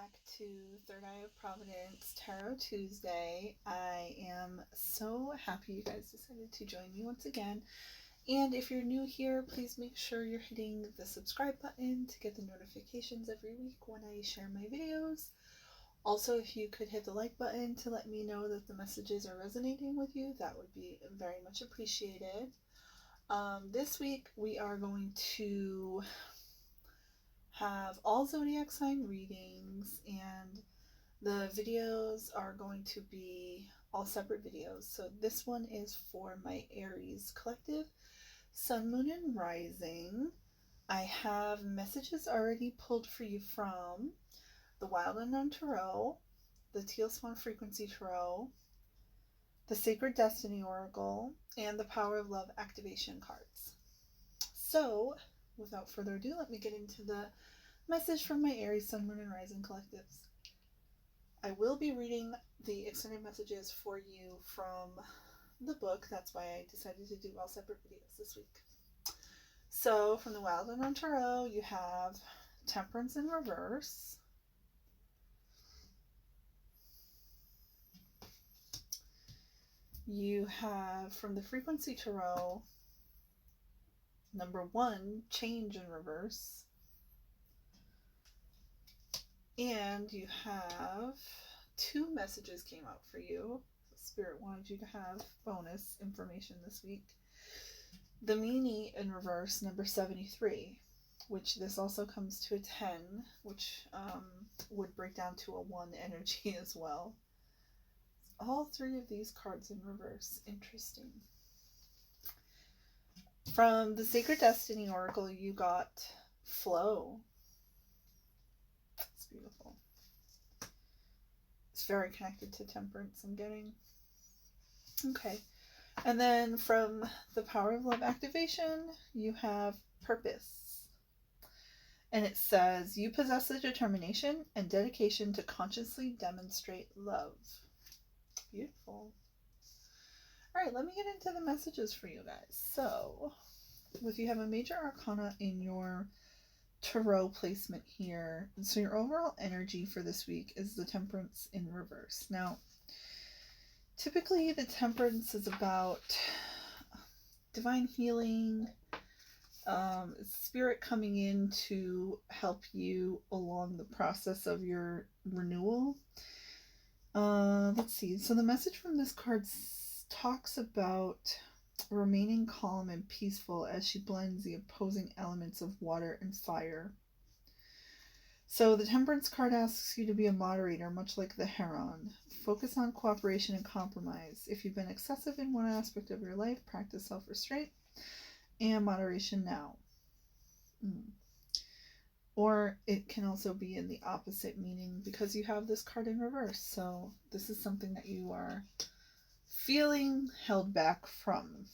back to Third Eye of Providence Tarot Tuesday. I am so happy you guys decided to join me once again. And if you're new here, please make sure you're hitting the subscribe button to get the notifications every week when I share my videos. Also, if you could hit the like button to let me know that the messages are resonating with you, that would be very much appreciated. This week we are going to have all zodiac sign readings, and the videos are going to be all separate videos. So this one is for my Aries collective, Sun, Moon, and Rising. I have messages already pulled for you from the Wild Unknown Tarot, the Teal Swan Frequency Tarot, the Sacred Destiny Oracle, and the Power of Love activation cards. So without further ado, let me get into the message from my Aries, Sun, Moon, and Rising collectives. I will be reading the extended messages for you from the book. That's why I decided to do all separate videos this week. So from the Wild Unknown Tarot, you have Temperance in reverse. You have from the Frequency Tarot, number 1, Change in reverse. And you have 2 messages came out for you. Spirit wanted you to have bonus information this week. The Meanie in reverse, number 73, which this also comes to a 10, which would break down to a 1 energy as well. All 3 of these cards in reverse. Interesting. From the Sacred Destiny Oracle, you got Flow. It's beautiful. It's very connected to Temperance, I'm getting. Okay. And then from the Power of Love activation, you have Purpose. And it says, you possess the determination and dedication to consciously demonstrate love. Beautiful. All right, let me get into the messages for you guys. So, if you have a major arcana in your tarot placement here, so your overall energy for this week is the Temperance in reverse. Now, typically the Temperance is about divine healing, spirit coming in to help you along the process of your renewal. Let's see. So the message from this card talks about remaining calm and peaceful as she blends the opposing elements of water and fire. So the Temperance card asks you to be a moderator, much like the Heron. Focus on cooperation and compromise. If you've been excessive in one aspect of your life, practice self-restraint and moderation now. Or it can also be in the opposite meaning because you have this card in reverse. So this is something that you are feeling held back from.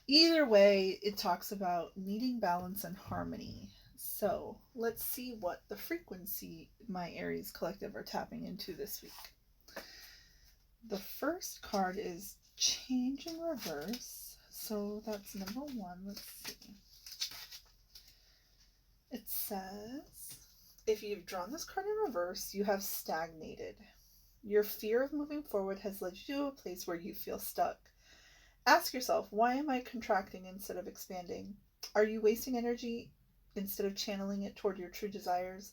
Either way, it talks about needing balance and harmony. So let's see what the frequency my Aries collective are tapping into this week. The first card is Change in reverse. So that's number 1. Let's see. It says, if you've drawn this card in reverse, you have stagnated. Your fear of moving forward has led you to a place where you feel stuck. Ask yourself, why am I contracting instead of expanding? Are you wasting energy instead of channeling it toward your true desires?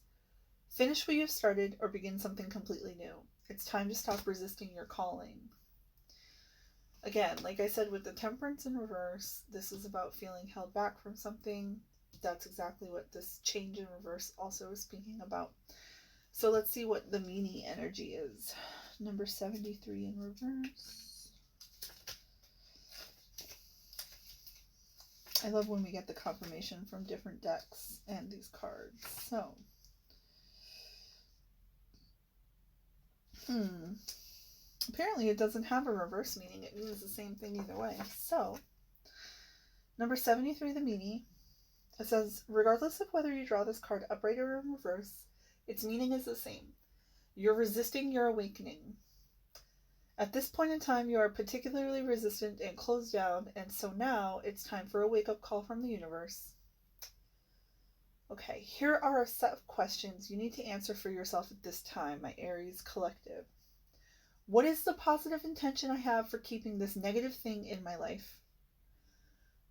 Finish what you've started or begin something completely new. It's time to stop resisting your calling. Again, like I said with the Temperance in reverse, this is about feeling held back from something. That's exactly what this Change in reverse also is speaking about. So let's see what the Meanie energy is. Number 73 in reverse. I love when we get the confirmation from different decks and these cards. So, apparently it doesn't have a reverse meaning. It means the same thing either way. So, number 73, the Meanie. It says, regardless of whether you draw this card upright or in reverse, its meaning is the same. You're resisting your awakening. At this point in time, you are particularly resistant and closed down, and so now it's time for a wake-up call from the universe. Okay, here are a set of questions you need to answer for yourself at this time, my Aries collective. What is the positive intention I have for keeping this negative thing in my life?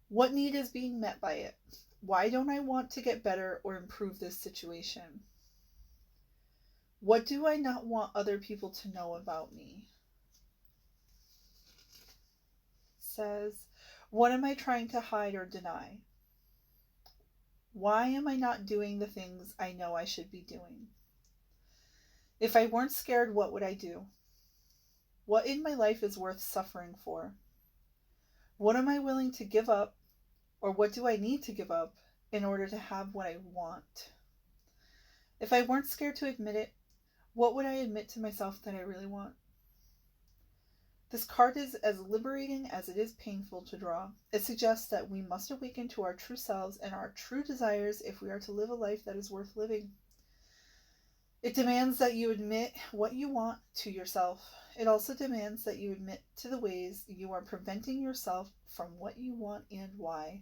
What need is being met by it? Why don't I want to get better or improve this situation? What do I not want other people to know about me? Says, what am I trying to hide or deny? Why am I not doing the things I know I should be doing? If I weren't scared, what would I do? What in my life is worth suffering for? What am I willing to give up, or what do I need to give up in order to have what I want? If I weren't scared to admit it, what would I admit to myself that I really want? This card is as liberating as it is painful to draw. It suggests that we must awaken to our true selves and our true desires if we are to live a life that is worth living. It demands that you admit what you want to yourself. It also demands that you admit to the ways you are preventing yourself from what you want and why.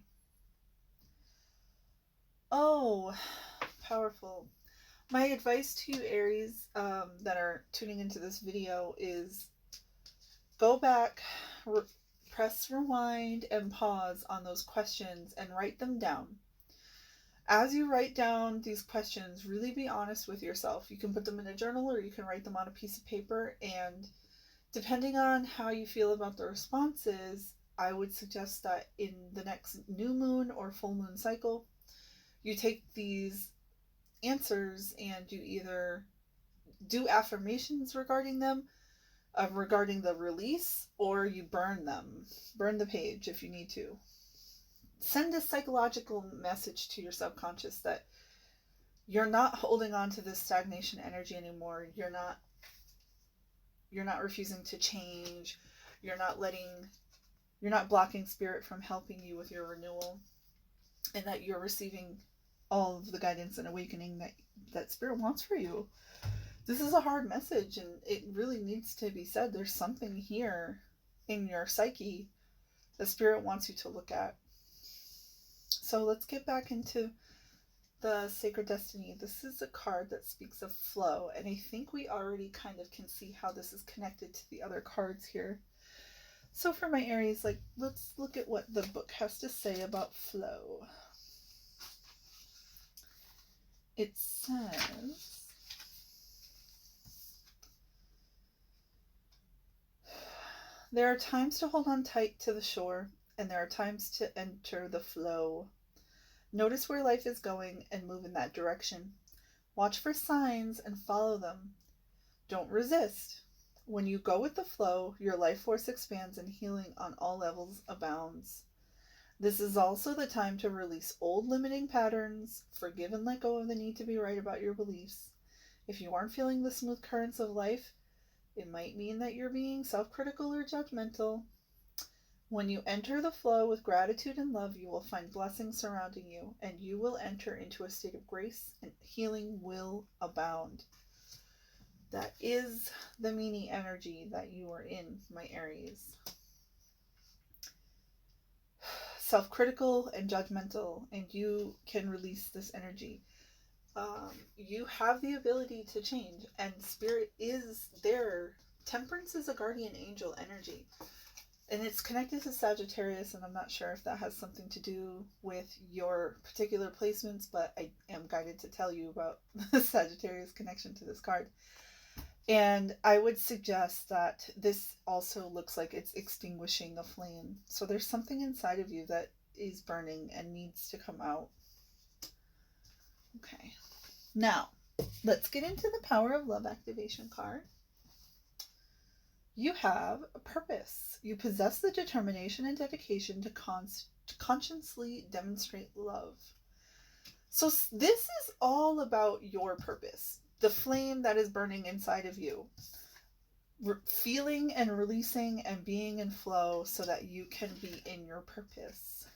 Oh, powerful. My advice to you, Aries, that are tuning into this video is go back, press rewind and pause on those questions and write them down. As you write down these questions, really be honest with yourself. You can put them in a journal or you can write them on a piece of paper, and depending on how you feel about the responses, I would suggest that in the next new moon or full moon cycle, you take these answers and you either do affirmations regarding them, regarding the release, or you burn them. Burn the page if you need to. Send a psychological message to your subconscious that you're not holding on to this stagnation energy anymore. You're not refusing to change. You're not blocking spirit from helping you with your renewal, and that you're receiving all of the guidance and awakening that spirit wants for you. This is a hard message, and it really needs to be said. There's something here in your psyche the spirit wants you to look at. So let's get back into the Sacred Destiny. This is a card that speaks of flow, and I think we already kind of can see how this is connected to the other cards here. So for my Aries, let's look at what the book has to say about flow. It says, there are times to hold on tight to the shore, and there are times to enter the flow. Notice where life is going and move in that direction. Watch for signs and follow them. Don't resist. When you go with the flow, your life force expands and healing on all levels abounds. This is also the time to release old limiting patterns, forgive and let go of the need to be right about your beliefs. If you aren't feeling the smooth currents of life, it might mean that you're being self-critical or judgmental. When you enter the flow with gratitude and love, you will find blessings surrounding you, and you will enter into a state of grace, and healing will abound. That is the meaning energy that you are in, my Aries. Self-critical and judgmental, and you can release this energy. You have the ability to change, and spirit is there. Temperance is a guardian angel energy, and it's connected to Sagittarius, and I'm not sure if that has something to do with your particular placements, but I am guided to tell you about the Sagittarius connection to this card. And I would suggest that this also looks like it's extinguishing a flame. So there's something inside of you that is burning and needs to come out. Okay. Now, let's get into the Power of Love activation card. You have a purpose. You possess the determination and dedication to consciously demonstrate love. So this is all about your purpose. The flame that is burning inside of you. Feeling and releasing and being in flow so that you can be in your purpose.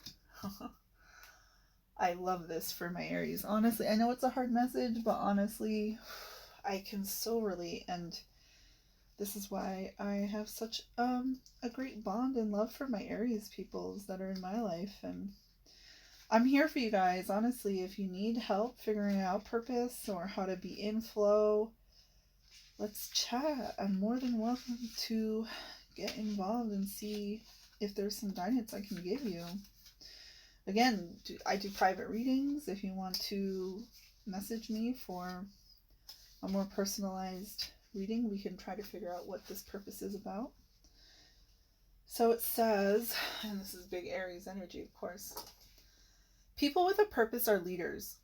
I love this for my Aries. Honestly, I know it's a hard message, but honestly, I can so relate, and this is why I have such a great bond and love for my Aries peoples that are in my life. And I'm here for you guys. Honestly, if you need help figuring out purpose or how to be in flow, let's chat. I'm more than welcome to get involved and see if there's some guidance I can give you. Again, I do private readings. If you want to message me for a more personalized reading, we can try to figure out what this purpose is about. So it says, and this is big Aries energy, of course, people with a purpose are leaders.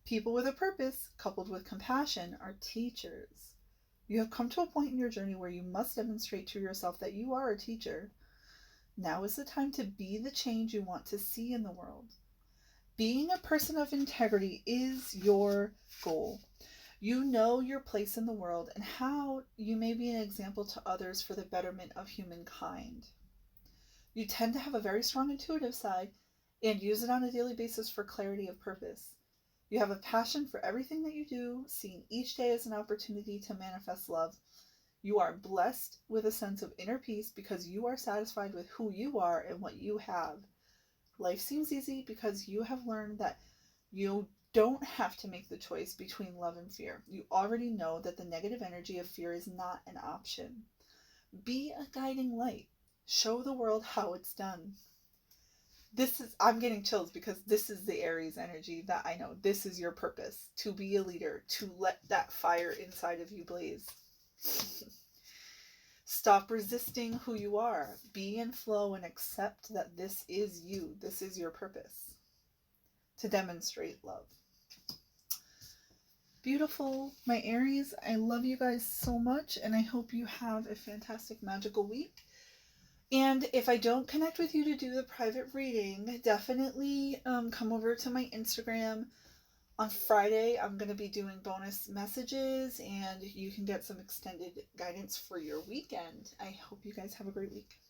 People with a purpose, coupled with compassion, are teachers. You have come to a point in your journey where you must demonstrate to yourself that you are a teacher. Now is the time to be the change you want to see in the world. Being a person of integrity is your goal. You know your place in the world and how you may be an example to others for the betterment of humankind. You tend to have a very strong intuitive side and use it on a daily basis for clarity of purpose. You have a passion for everything that you do, seeing each day as an opportunity to manifest love. You are blessed with a sense of inner peace because you are satisfied with who you are and what you have. Life seems easy because you have learned that you don't have to make the choice between love and fear. You already know that the negative energy of fear is not an option. Be a guiding light. Show the world how it's done. I'm getting chills because this is the Aries energy that I know. This is your purpose, to be a leader, to let that fire inside of you blaze. Stop resisting who you are. Be in flow and accept that this is you. This is your purpose, to demonstrate love. Beautiful, my Aries. I love you guys so much, and I hope you have a fantastic, magical week. And if I don't connect with you to do the private reading, definitely come over to my Instagram. On Friday, I'm going to be doing bonus messages, and you can get some extended guidance for your weekend. I hope you guys have a great week.